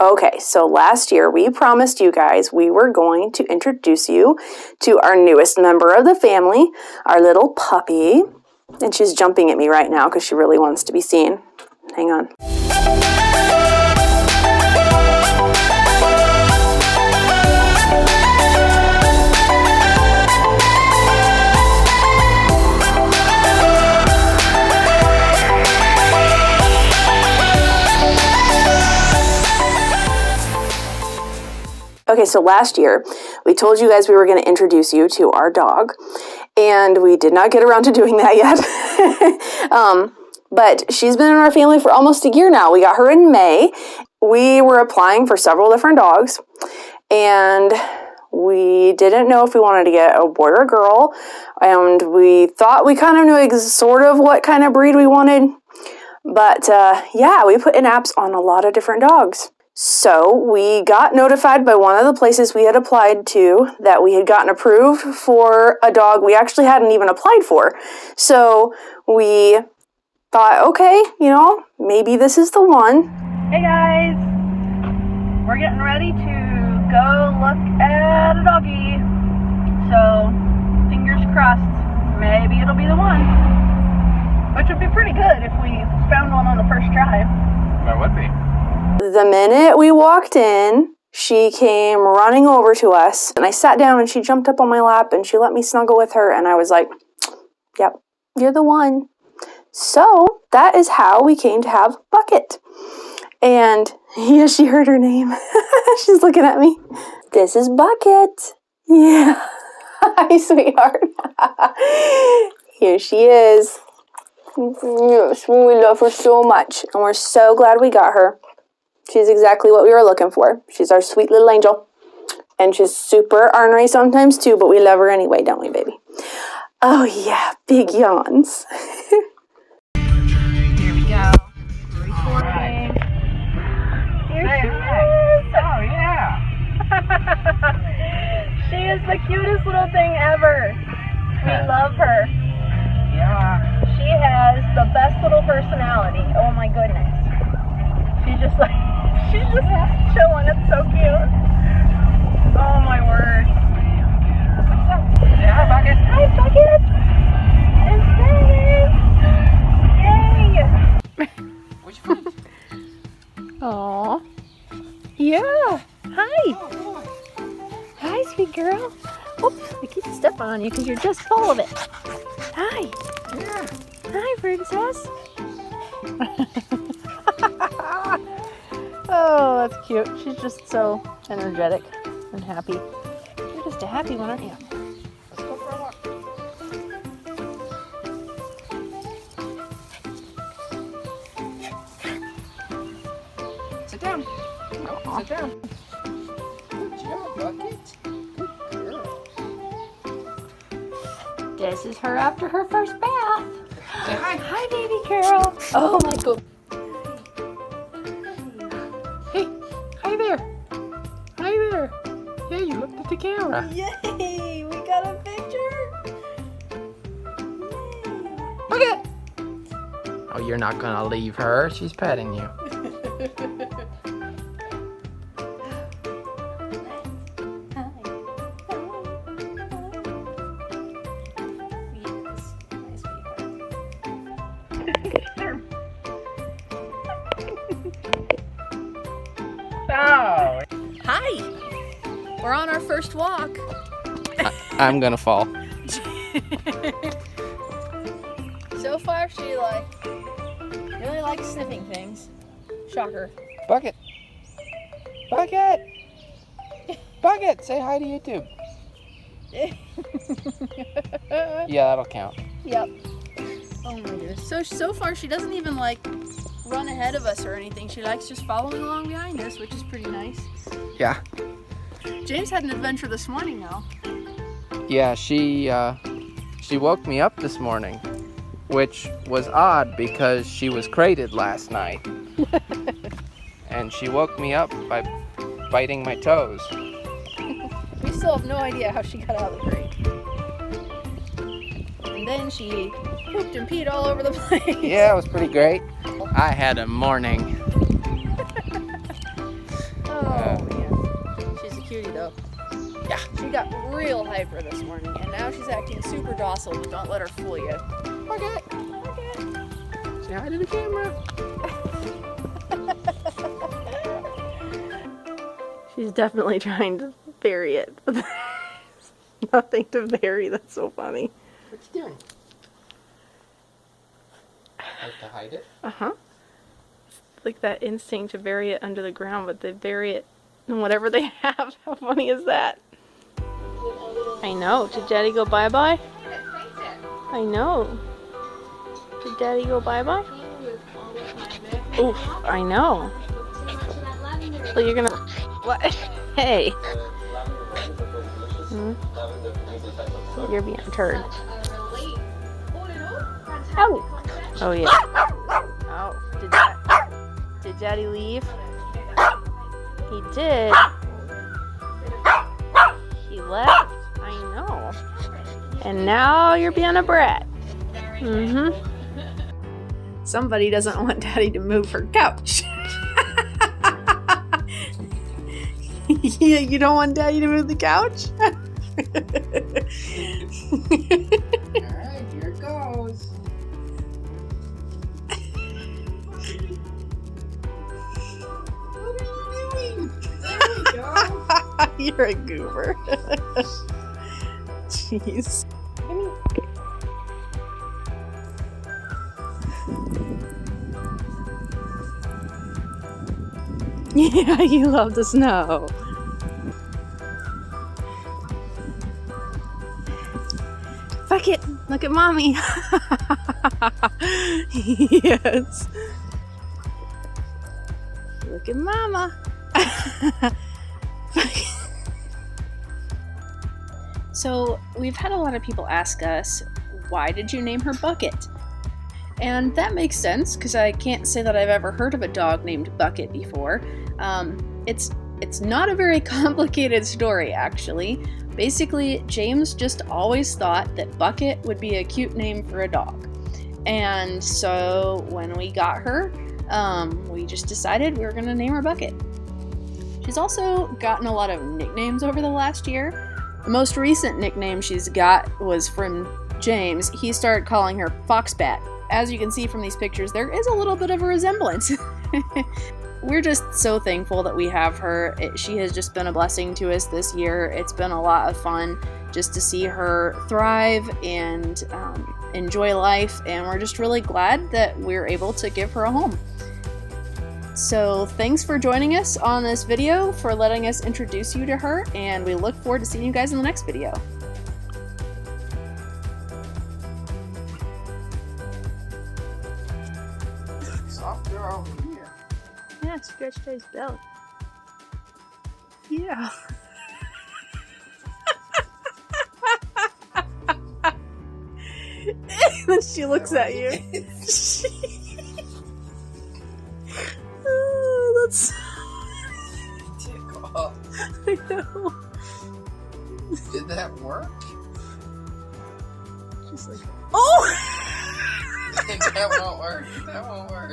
Okay, so last year we promised you guys we were going to introduce you to our newest member of the family, our little puppy. And she's jumping at me right now because she really wants to be seen. Hang on. Okay, so last year, we told you guys we were going to introduce you to our dog, and we did not get around to doing that yet. But she's been in our family for almost a year now. We got her in May. We were applying for several different dogs, and we didn't know if we wanted to get a boy or a girl, and we thought we kind of knew sort of what kind of breed we wanted. But yeah, we put in apps on a lot of different dogs. So we got notified by one of the places we had applied to that we had gotten approved for a dog we actually hadn't even applied for. So we thought, okay, maybe this is the one. Hey guys, we're getting ready to go look at a doggy. So fingers crossed, maybe it'll be the one. Which would be pretty good if we found one on the first try. That would be. The minute we walked in, she came running over to us, and I sat down and she jumped up on my lap and she let me snuggle with her, and I was like, yep, you're the one. So that is how we came to have Bucket. And yeah, she heard her name. She's looking at me. This is Bucket. Yeah. Hi, sweetheart. Here she is. Yes, we love her so much, and we're so glad we got her. She's exactly what we were looking for. She's our sweet little angel. And she's super ornery sometimes too, but we love her anyway, don't we, baby? Oh yeah, big yawns. Here we go. Recording. Here she is. Oh, yeah. She is the cutest little thing ever. We love her. Yeah. She has the best little personality. Oh my goodness. She's just chilling. It's so cute. Oh my word. Yeah, Bucket. Hi, Bucket. It's Yay. Which one? Aw. Yeah. Hi. Hi, sweet girl. Oops, I keep stepping on you because you're just full of it. Hi. Yeah. Hi, princess. Oh, that's cute. She's just so energetic and happy. You're just a happy one, aren't you? Let's go for a walk. Sit down. No, sit down. Good job, Bucket. Good girl. This is her after her first bath. Say hi. Hi, baby girl. Oh my god. Hey, hi there. Hi there. Yeah, you looked at the camera. Yay! We got a picture. Bucket. Oh, you're not gonna leave her. She's petting you. Oh. Hi! We're on our first walk. I'm gonna fall. So far, she really likes sniffing things. Shocker. Bucket. Bucket. Bucket. Say hi to YouTube. Yeah, that'll count. Yep. Oh my goodness. So far, she doesn't even run ahead of us or anything. She likes just following along behind us, which is pretty nice. Yeah. James had an adventure this morning, though. Yeah, she woke me up this morning, which was odd because she was crated last night. And she woke me up by biting my toes. We still have no idea how she got out of the crate. And then she pooped and peed all over the place. Yeah, it was pretty great. I had a morning. Yeah. She got real hyper this morning, and now she's acting super docile, but don't let her fool you. Okay. Say hi to the camera. She's definitely trying to bury it. There's nothing to bury. That's so funny. What you doing? Like to hide it? Uh-huh. It's like that instinct to bury it under the ground, but they bury it in whatever they have. How funny is that? I know. Did Daddy go bye-bye? I know. Did Daddy go bye-bye? Oof, I know. So you're gonna... What? Hey. Hmm? You're being a turd. Ow! Oh, yeah. Oh, did Daddy leave? He did. He left. I know. And now you're being a brat. Mm-hmm. Somebody doesn't want Daddy to move her couch. Yeah, you don't want Daddy to move the couch? Alright, here it goes. What are you doing? There we go. You're a goober. Jeez. Yeah, you love the snow. Bucket, look at Mommy. Yes. Look at Mama. So we've had a lot of people ask us, why did you name her Bucket? And that makes sense, because I can't say that I've ever heard of a dog named Bucket before. It's not a very complicated story, actually. Basically, James just always thought that Bucket would be a cute name for a dog. And so when we got her, we just decided we were going to name her Bucket. She's also gotten a lot of nicknames over the last year. The most recent nickname she's got was from James. He started calling her Foxbat. As you can see from these pictures, there is a little bit of a resemblance. We're just so thankful that we have her. She has just been a blessing to us this year. It's been a lot of fun just to see her thrive and enjoy life, and we're just really glad that we're able to give her a home. So thanks for joining us on this video, for letting us introduce you to her, and we look forward to seeing you guys in the next video. Softer over here. Yeah, scratch his belly. Yeah. Then she looks at you. Oh, that's... Tickle. I know. Did that work? She's like, oh! That won't work. That won't work.